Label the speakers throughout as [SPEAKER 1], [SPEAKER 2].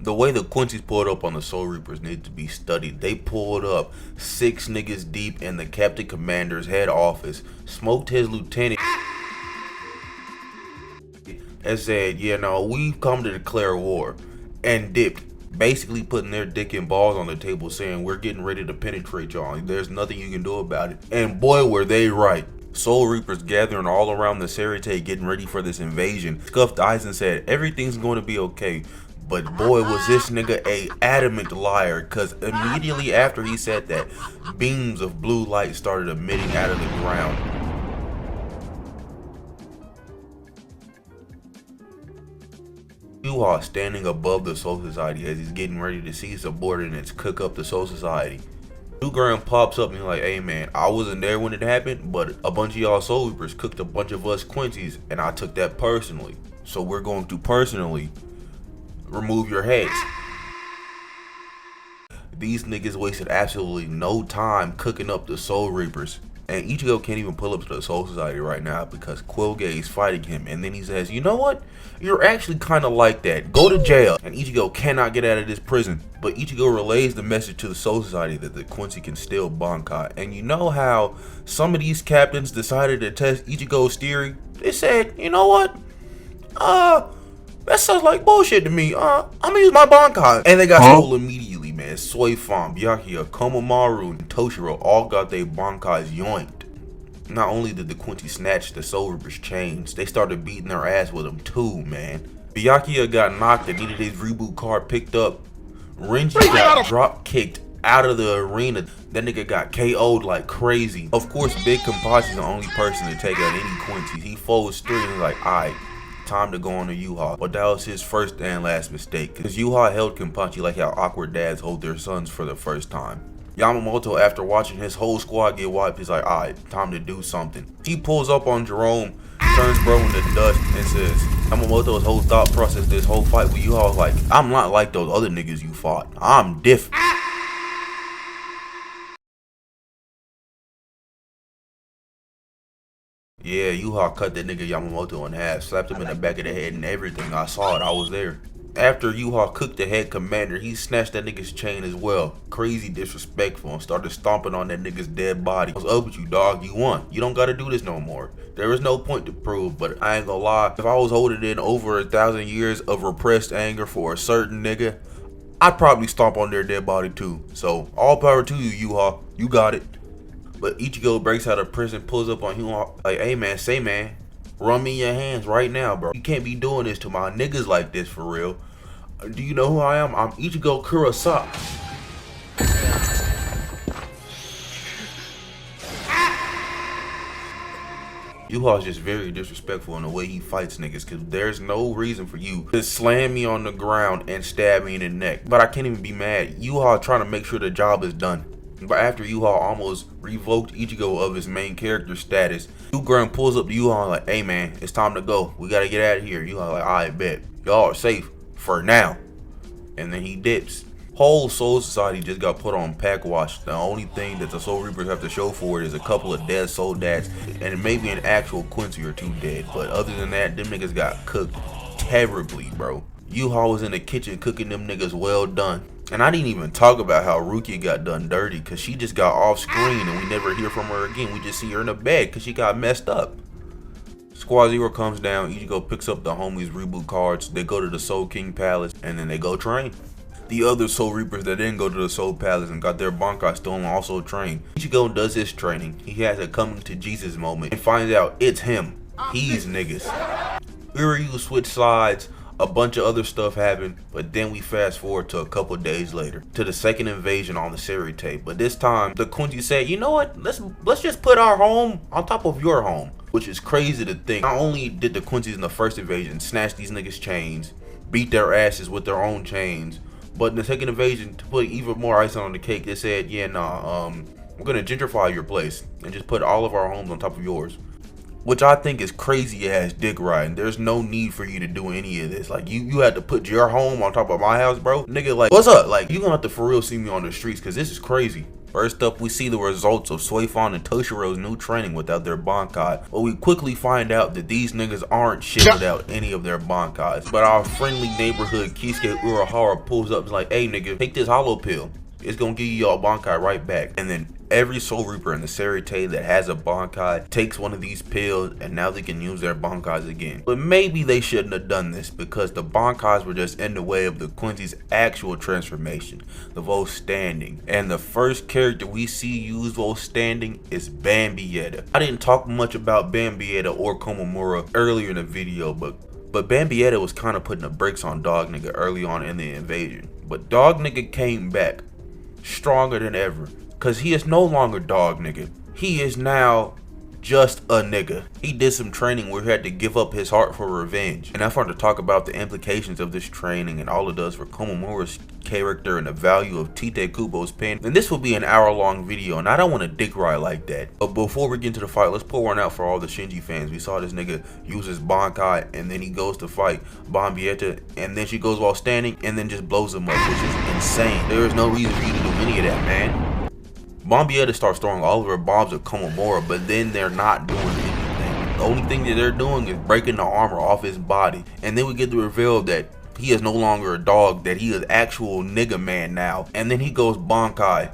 [SPEAKER 1] The way the Quincies pulled up on the Soul Reapers needs to be studied. They pulled up 6 niggas deep in the Captain Commander's head office, smoked his lieutenant, and said, yeah, no, we've come to declare war, and dipped. Basically putting their dick and balls on the table saying, we're getting ready to penetrate y'all. There's nothing you can do about it. And boy, were they right. Soul Reapers gathering all around the Sarate getting ready for this invasion. Scuffed eyes and said, everything's going to be okay. But boy, was this nigga a adamant liar, cause immediately after he said that, beams of blue light started emitting out of the ground. Yuha standing above the Soul Society as he's getting ready to see his subordinates cook up the Soul Society. Graham pops up and he's like, hey man, I wasn't there when it happened, but a bunch of y'all Soul Reapers cooked a bunch of us Quincies, and I took that personally. So we're going to personally remove your heads. These niggas wasted absolutely no time cooking up the Soul Reapers. And Ichigo can't even pull up to the Soul Society right now because Quilge is fighting him. And then he says, you know what? You're actually kind of like that. Go to jail. And Ichigo cannot get out of this prison. But Ichigo relays the message to the Soul Society that the Quincy can steal Bankai. And you know how some of these captains decided to test Ichigo's theory? They said, you know what? That sounds like bullshit to me. I'm gonna use my Bankai. And they got stole immediately, man. Soifan, Byakuya, Komomaru, and Toshiro all got their Bankais yoinked. Not only did the Quincy snatch the Soul Reapers chains, they started beating their ass with them too, man. Byakuya got knocked and needed his reboot card picked up. Renji got drop kicked out of the arena. That nigga got KO'd like crazy. Of course, Big Kenpachi's the only person to take out any Quincy. He folds 3 and he's like, alright, time to go on to Yuha. But that was his first and last mistake, because Yuha held Kenpachi like how awkward dads hold their sons for the first time. Yamamoto, after watching his whole squad get wiped, he's like, alright, time to do something. He pulls up on Jerome, turns bro into dust, and says, Yamamoto's whole thought process this whole fight with Yuha was like, I'm not like those other niggas you fought. I'm different. Yeah, Yuha cut that nigga Yamamoto in half, slapped him in the back of the head and everything. I saw it, I was there. After Yuha cooked the head commander, he snatched that nigga's chain as well. Crazy disrespectful, and started stomping on that nigga's dead body. What's up with you, dog? You won. You don't gotta do this no more. There is no point to prove, but I ain't gonna lie. If I was holding in over 1,000 years of repressed anger for a certain nigga, I'd probably stomp on their dead body too. So, all power to you, Yuha. You got it. But Ichigo breaks out of prison, pulls up on Yuha, like, hey man, say man, run me your hands right now, bro. You can't be doing this to my niggas like this for real. Do you know who I am? I'm Ichigo Kurosaki. Yuha's just very disrespectful in the way he fights niggas, because there's no reason for you to slam me on the ground and stab me in the neck. But I can't even be mad. Yuha trying to make sure the job is done. But after Yuha almost revoked Ichigo of his main character status, Graham pulls up to Yuha like, hey man, it's time to go. We gotta get out of here. Yuha like, alright, bet. Y'all are safe for now. And then he dips. Whole Soul Society just got put on pack wash. The only thing that the Soul Reapers have to show for it is a couple of dead soul dads and maybe an actual Quincy or 2 dead. But other than that, them niggas got cooked terribly, bro. Yuha was in the kitchen cooking them niggas well done. And I didn't even talk about how Rukia got done dirty, because she just got off screen and we never hear from her again. We just see her in the bed because she got messed up. Squad Zero comes down, Ichigo picks up the homies' reboot cards, they go to the Soul King Palace, and then they go train. The other Soul Reapers that didn't go to the Soul Palace and got their Bankai stolen also train. Ichigo does his training. He has a coming to Jesus moment and finds out it's him. He's niggas. Uryu switch sides. A bunch of other stuff happened, but then we fast forward to a couple days later to the second invasion on the Sarate. But this time the Quincy said, you know what, let's just put our home on top of your home, which is crazy to think. Not only did the Quincies in the first invasion snatch these niggas chains, beat their asses with their own chains, but in the second invasion, to put even more icing on the cake, they said, yeah, nah, we're gonna gentrify your place and just put all of our homes on top of yours. Which I think is crazy ass dick riding. There's no need for you to do any of this. Like, you had to put your home on top of my house, bro. Nigga, like, what's up? Like, you gonna have to for real see me on the streets, because this is crazy. First up, we see the results of Suifon and Toshiro's new training without their Bankai, but we quickly find out that these niggas aren't shit without any of their Bankais. But our friendly neighborhood Kisuke Urahara pulls up and is like, hey nigga, take this hollow pill. It's gonna give you y'all Bankai right back. And then every Soul Reaper in the Serite that has a Bankai takes one of these pills, and now they can use their Bankais again. But maybe they shouldn't have done this, because the Bankais were just in the way of the Quincy's actual transformation, the Vo Standing. And the first character we see use Vo Standing is Bambietta. I didn't talk much about Bambietta or Komamura earlier in the video, but Bambietta was kind of putting the brakes on Dog Nigga early on in the invasion. But Dog Nigga came back stronger than ever, cause he is no longer Dog Nigga. He is now just a nigga. He did some training where he had to give up his heart for revenge. And I wanted to talk about the implications of this training and all it does for Komamura's character and the value of Tite Kubo's pen. And this will be an hour-long video, and I don't want to dick ride like that. But before we get into the fight, let's pour one out for all the Shinji fans. We saw this nigga use his Bankai, and then he goes to fight Bambietta, and then she goes while standing, and then just blows him up, which is insane. There is no reason for you to do any of that, man. Bambietta starts throwing all of her bombs at Komamura, but then they're not doing anything. The only thing that they're doing is breaking the armor off his body. And then we get the reveal that he is no longer a dog, that he is actual nigga man now. And then he goes Bankai,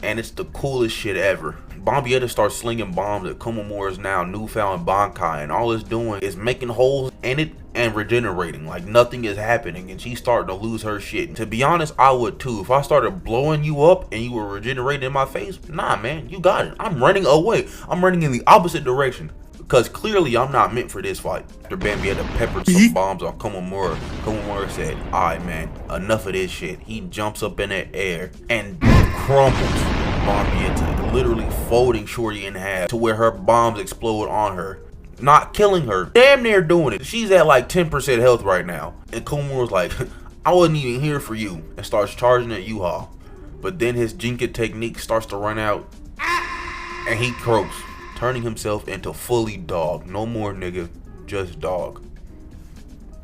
[SPEAKER 1] and it's the coolest shit ever. Bambietta starts slinging bombs at Komamura's now newfound Bankai, and all it's doing is making holes in it and regenerating like nothing is happening, and she's starting to lose her shit. To be honest, I would too. If I started blowing you up and you were regenerating in my face, nah man, you got it. I'm running away. I'm running in the opposite direction, because clearly I'm not meant for this fight. After Bambietta peppered some bombs on Komamura, Komamura said, alright man, enough of this shit. He jumps up in the air and crumbles Bambietta, literally folding Shorty in half to where her bombs explode on her. Not killing her, damn near doing it. She's at like 10% health right now. And Komamura's like, I wasn't even here for you, and starts charging at Yuha. But then his Jinka technique starts to run out, and he croaks, turning himself into fully dog. No more nigga, just dog.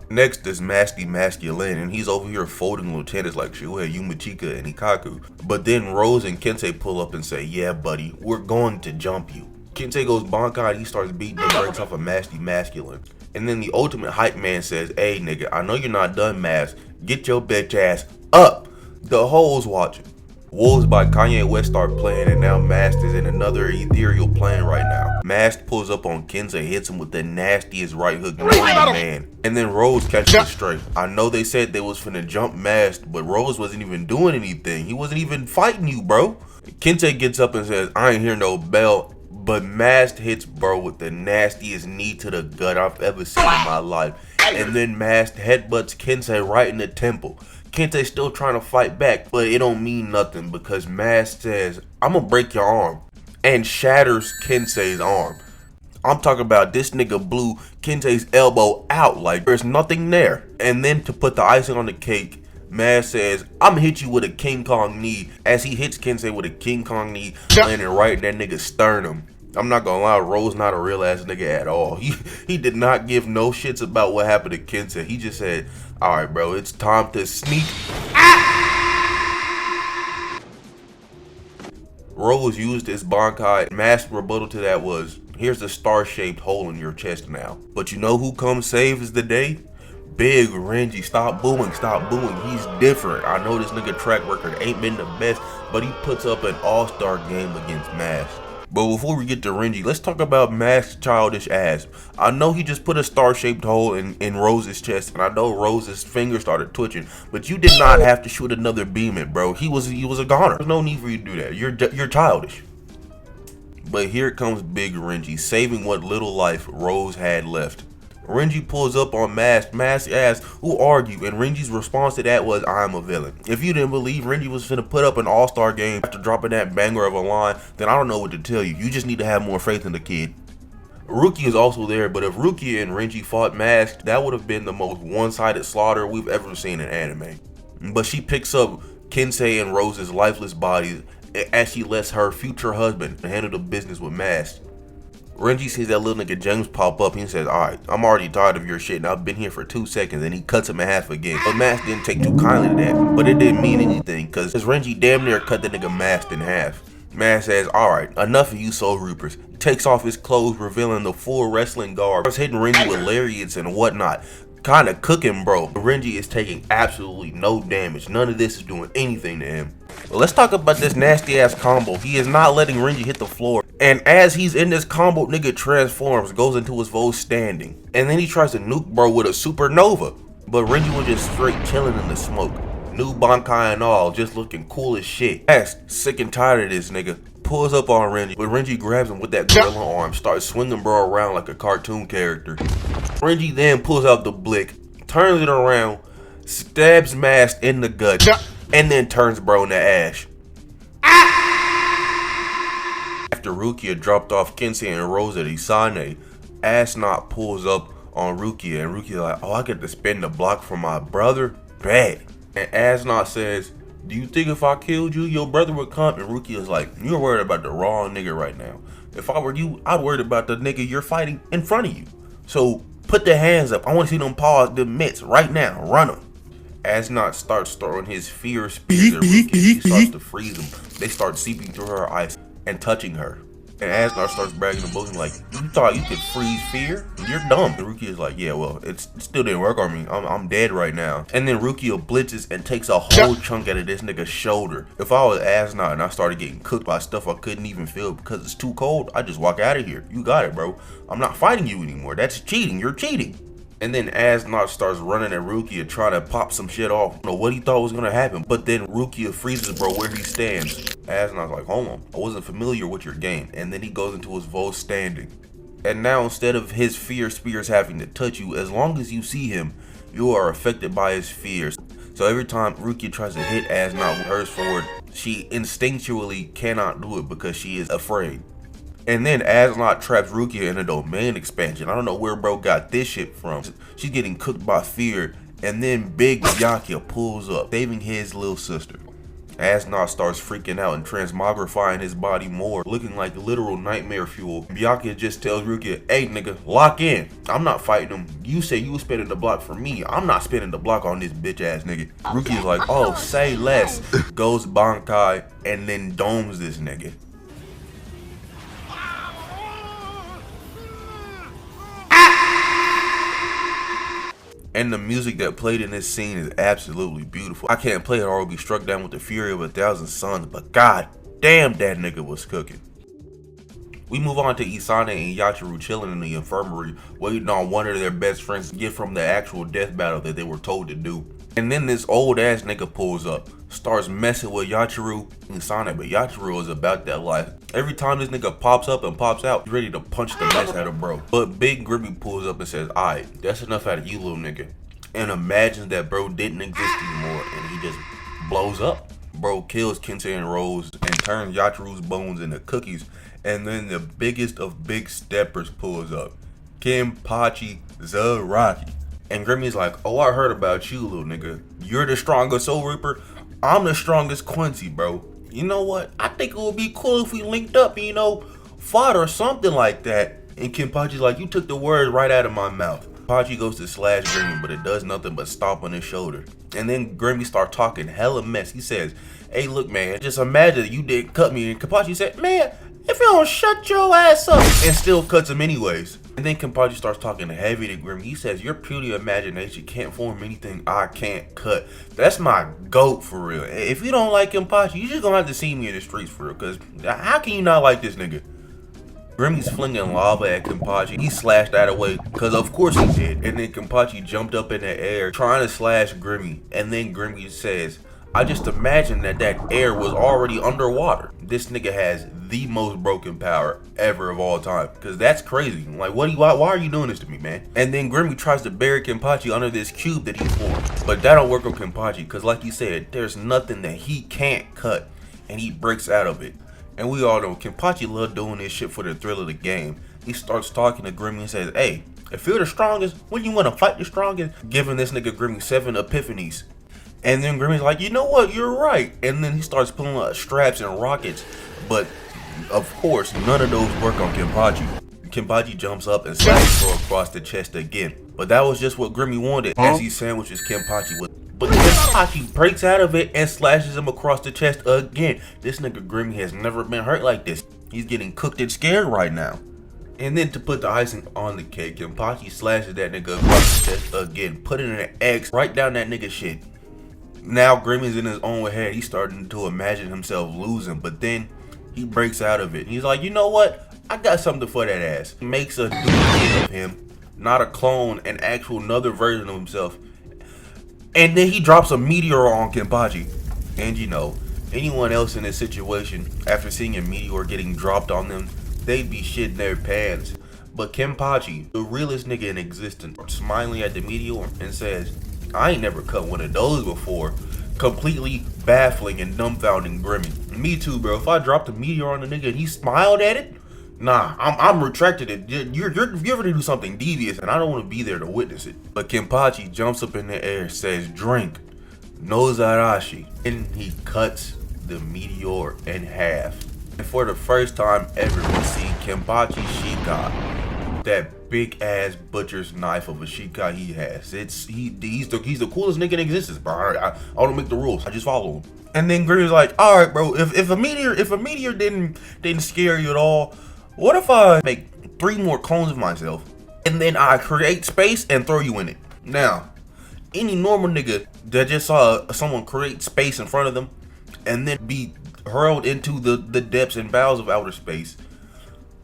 [SPEAKER 1] Next is Masty Masculine, and he's over here folding lieutenants like Shuhei, Yumachika, and Ikaku. But then Rose and Kensei pull up and say, yeah buddy, we're going to jump you. Kensei goes Bankai, and he starts beating the brakes off of Masty Masculine. And then the ultimate hype man says, hey nigga, I know you're not done, Mas. Get your bitch ass up. The hoes watching. Wolves by Kanye West start playing, and now Mast is in another ethereal plane right now. Mast pulls up on Kensei, hits him with the nastiest right hook known to man. And then Rose catches it straight. I know they said they was finna jump Mast, but Rose wasn't even doing anything. He wasn't even fighting you, bro. Kensei gets up and says, I ain't hear no bell. But Mast hits bro with the nastiest knee to the gut I've ever seen in my life. And then Mast headbutts Kensei right in the temple. Kensei still trying to fight back, but it don't mean nothing because Mast says, I'm gonna break your arm, and shatters Kensei's arm. I'm talking about this nigga blew Kensei's elbow out like there's nothing there. And then to put the icing on the cake, Mast says, I'm gonna hit you with a King Kong knee, as he hits Kensei with a King Kong knee, landing right in that nigga's sternum. I'm not gonna lie, Rose not a real ass nigga at all. He did not give no shits about what happened to Kensei. He just said, alright bro, it's time to sneak. Rose used his Bankai. Mast's rebuttal to that was, here's the star-shaped hole in your chest now. But you know who comes saves the day? Big Renji. Stop booing, he's different. I know this nigga track record ain't been the best, but he puts up an all-star game against Mast. But before we get to Renji, let's talk about Mast's childish ass. I know he just put a star-shaped hole in Rose's chest, and I know Rose's finger started twitching, but you did not have to shoot another beam at bro. He was a goner. There's no need for you to do that. You're childish. But here comes Big Renji, saving what little life Rose had left. Renji pulls up on Mast. Mast asks, who are you? And Renji's response to that was, I'm a villain. If you didn't believe Renji was finna put up an all-star game after dropping that banger of a line, then I don't know what to tell you. You just need to have more faith in the kid. Rukia is also there, but if Rukia and Renji fought masked, that would have been the most one-sided slaughter we've ever seen in anime. But she picks up Kensei and Rose's lifeless bodies as she lets her future husband handle the business with Mast. Renji sees that little nigga James pop up. He says, alright, I'm already tired of your shit and I've been here for 2 seconds, and he cuts him in half again. But Mask didn't take too kindly to that, but it didn't mean anything cause Renji damn near cut the nigga Mask in half. Mask says, alright, enough of you Soul Reapers. He takes off his clothes, revealing the full wrestling garb. Starts hitting Renji with lariats and whatnot. Kinda cooking, bro. Renji is taking absolutely no damage. None of this is doing anything to him. But let's talk about this nasty ass combo. He is not letting Renji hit the floor. And as he's in this combo, nigga transforms, goes into his full standing. And then he tries to nuke bro with a supernova. But Renji was just straight chilling in the smoke. New Bankai and all, just looking cool as shit. Mask, sick and tired of this nigga, pulls up on Renji, but Renji grabs him with that gorilla arm, starts swinging bro around like a cartoon character. Renji then pulls out the blick, turns it around, stabs Mask in the gut, and then turns bro into ash. After Rukia dropped off Quincy and Rose at Isane, Asnot pulls up on Rukia, and Rukia like, oh, I get to spin the block for my brother? Bad. And Asnot says, do you think if I killed you, your brother would come? And Rukia's like, you're worried about the wrong nigga right now. If I were you, I'd worry about the nigga you're fighting in front of you. So put the hands up. I want to see them paws, the mitts right now. Run them. Asnot starts throwing his fear spears at Rukia. He starts to freeze them. They start seeping through her eyes and touching her. And Asnot starts bragging to both like, you thought you could freeze fear? You're dumb. And Rukia is like, yeah, well, it still didn't work on me. I'm dead right now. And then Rukia blitzes and takes a whole chunk out of this nigga's shoulder. If I was Asnot and I started getting cooked by stuff I couldn't even feel because it's too cold, I just walk out of here. You got it, bro. I'm not fighting you anymore. That's cheating. You're cheating. And then Asnot starts running at Rukia trying to pop some shit off. I don't know what he thought was gonna happen, but then Rukia freezes bro where he stands. Asnot's like, hold on, I wasn't familiar with your game. And then he goes into his full standing. And now instead of his fear spears having to touch you, as long as you see him, you are affected by his fears. So every time Rukia tries to hit Asnot with hers forward, she instinctually cannot do it because she is afraid. And then Asnot traps Rukia in a domain expansion. I don't know where bro got this shit from. She's getting cooked by fear. And then Big Byakuya pulls up, saving his little sister. Asnot starts freaking out and transmogrifying his body more, looking like literal nightmare fuel. Byakuya just tells Rukia, hey nigga, lock in. I'm not fighting him. You say you was spinning the block for me. I'm not spinning the block on this bitch ass nigga. Rukia's like, oh, say less. Goes Bankai and then domes this nigga. And the music that played in this scene is absolutely beautiful. I can't play it or I'll be struck down with the fury of 1,000 suns, but god damn that nigga was cooking. We move on to Isane and Yachiru chilling in the infirmary, waiting on one of their best friends to get from the actual death battle that they were told to do. And then this old ass nigga pulls up, starts messing with Yachiru and Isane, but Yachiru is about that life. Every time this nigga pops up and pops out, he's ready to punch the mess out of bro. But Big Gremmy pulls up and says, alright, that's enough out of you little nigga. And imagines that bro didn't exist anymore and he just blows up. Bro kills Quincy and Rose and turns Yachiru's bones into cookies. And then the biggest of big steppers pulls up, Kenpachi Zaraki. And Gremmy's like, oh, I heard about you, little nigga. You're the strongest Soul Reaper. I'm the strongest Quincy, bro. You know what? I think it would be cool if we linked up, you know, fought or something like that. And Kenpachi's like, you took the words right out of my mouth. Kenpachi goes to slash Gremmy, but it does nothing but stomp on his shoulder. And then Gremmy starts talking hella mess. He says, hey, look, man, just imagine you didn't cut me. And Kenpachi said, man, if you don't shut your ass up, and still cuts him anyways. And then Kenpachi starts talking heavy to Gremmy. He says, your puny imagination can't form anything I can't cut. That's my goat for real. If you don't like Kenpachi, you just gonna have to see me in the streets for real. Cause how can you not like this nigga? Gremmy's flinging lava at Kenpachi. He slashed that away, cause of course he did. And then Kenpachi jumped up in the air trying to slash Gremmy. And then Gremmy says, I just imagined that air was already underwater. This nigga has the most broken power ever of all time. Cause that's crazy. Like, why are you doing this to me, man? And then Gremmy tries to bury Kenpachi under this cube that he formed. But that don't work on Kenpachi, cause like you said, there's nothing that he can't cut. And he breaks out of it. And we all know Kenpachi love doing this shit for the thrill of the game. He starts talking to Gremmy and says, hey, if you're the strongest, when you wanna fight the strongest? Giving this nigga Gremmy 7 epiphanies. And then Gremmy's like, you know what, you're right. And then he starts pulling out straps and rockets. But of course, none of those work on Kenpachi. Kenpachi jumps up and slashes her across the chest again. But that was just what Gremmy wanted as he sandwiches Kenpachi with. But Kenpachi breaks out of it and slashes him across the chest again. This nigga Gremmy has never been hurt like this. He's getting cooked and scared right now. And then to put the icing on the cake, Kenpachi slashes that nigga across the chest again, putting an X right down that nigga shit. Now Gremmy's in his own head. He's starting to imagine himself losing, but then he breaks out of it. He's like, you know what? I got something for that ass. He makes a duplicate of him, not a clone, an actual another version of himself. And then he drops a meteor on Kenpachi. And you know, anyone else in this situation, after seeing a meteor getting dropped on them, they'd be shitting their pants. But Kenpachi, the realest nigga in existence, smiling at the meteor and says, I ain't never cut one of those before. Completely baffling and dumbfounding Gremmy. Me too, bro. If I dropped a meteor on the nigga and he smiled at it, nah, I'm retracted it. You're gonna do something devious and I don't want to be there to witness it. But Kenpachi jumps up in the air, says, drink, no Zarashi. And he cuts the meteor in half. And for the first time ever, we see Kenpachi Shikai, that big ass butcher's knife of a Shikai he has. He's the coolest nigga in existence, bro. I don't make the rules. I just follow him. And then Gremy's like, all right, bro. If a meteor didn't scare you at all, what if I make 3 more clones of myself and then I create space and throw you in it? Now, any normal nigga that just saw someone create space in front of them and then be hurled into the depths and bowels of outer space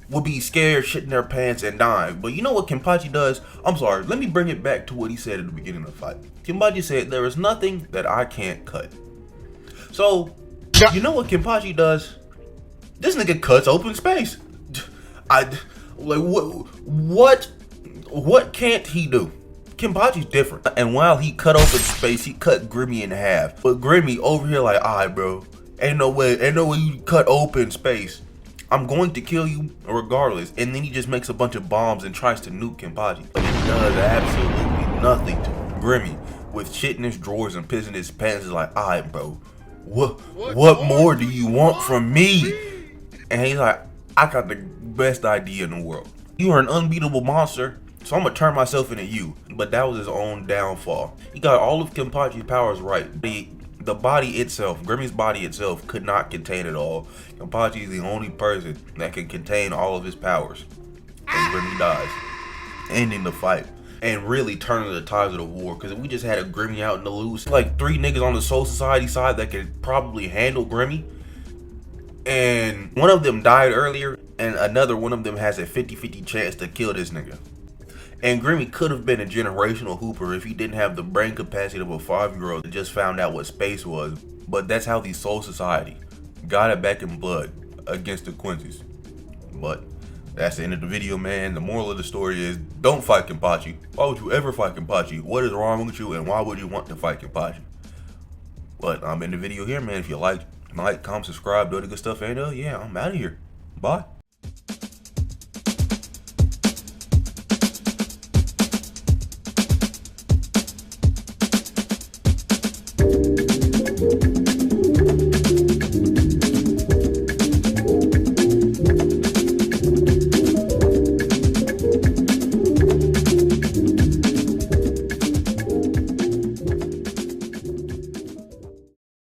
[SPEAKER 1] would be scared, shitting their pants, and dying. But you know what Kenpachi does? I'm sorry, let me bring it back to what he said at the beginning of the fight. Kenpachi said, there is nothing that I can't cut. So, you know what Kenpachi does? This nigga cuts open space. What can't he do? Kenpachi's different. And while he cut open space, he cut Gremmy in half. But Gremmy over here like, alright, bro, ain't no way you cut open space. I'm going to kill you regardless. And then he just makes a bunch of bombs and tries to nuke Kenpachi. But it does absolutely nothing to him. Gremmy, with shit in his drawers and piss in his pants, is like, alright, bro, what more do you want from me? And he's like, I got the best idea in the world. You are an unbeatable monster, so I'm gonna turn myself into you. But that was his own downfall. He got all of Kenpachi's powers right. The body itself, Gremmy's body itself, could not contain it all. Kenpachi is the only person that can contain all of his powers. And Gremmy dies, ending the fight. And really turning the tides of the war, because we just had a Gremmy out in the loose. Like 3 niggas on the Soul Society side that could probably handle Gremmy. And one of them died earlier, and another one of them has a 50-50 chance to kill this nigga. And Gremmy could have been a generational hooper if he didn't have the brain capacity of a 5-year-old that just found out what space was. But that's how the Soul Society got it back in blood against the Quincies. But that's the end of the video, man. The moral of the story is, don't fight Kenpachi. Why would you ever fight Kenpachi? What is wrong with you, and why would you want to fight Kenpachi? But I'm in the video here, man. If you like, comment, subscribe, do the good stuff, and yeah, I'm out of here. Bye.